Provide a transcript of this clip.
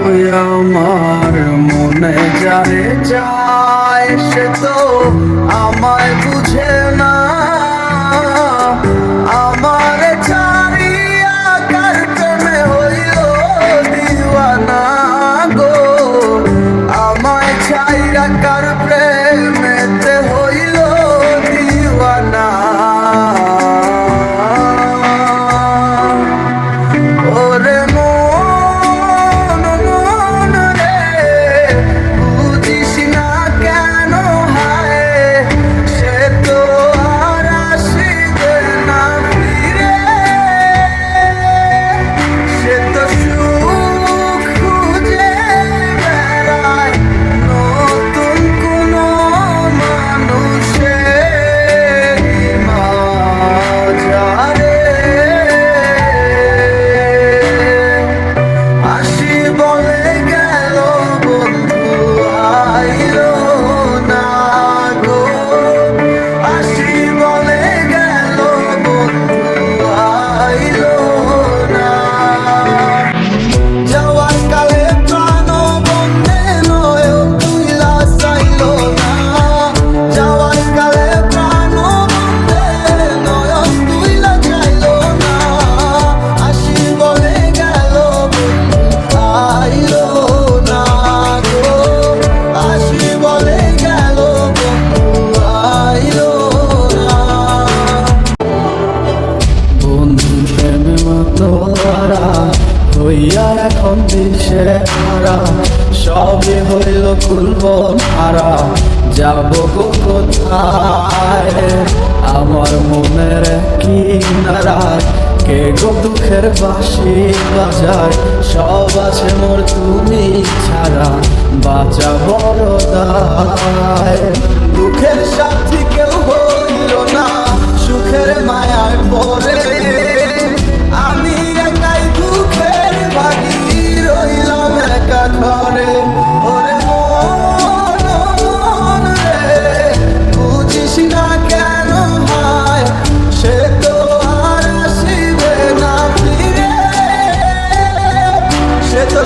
আমার মনে যারে যায় সে তো আমায় বুঝে না। আমার ছাড়িয়া কার প্রেমে হইল দিওয়ানা গো, আমায় ছাইরা কার প্রেমেতে হইল দিওয়ানা। ওরে হইয়া এখন দিশে হারা, সবে হইল খুলব হারা, যাব গো কোথায়? আমার মনের কিনারায় কে গো দুঃখের বাঁশি বাজায়, সব আছে মোর তুমি ছাড়া, বাঁচা বড় দায়। দুঃখের সাথী কেউ হইল না, সুখের মায়ায় পড়ে আমি একাই দুঃখের ভাগী রইলাম একা ঘরে। ওরে মন রে, বুঝিস না কেন ভাই, সে তো আর আসিবে না ফিরে, সে তো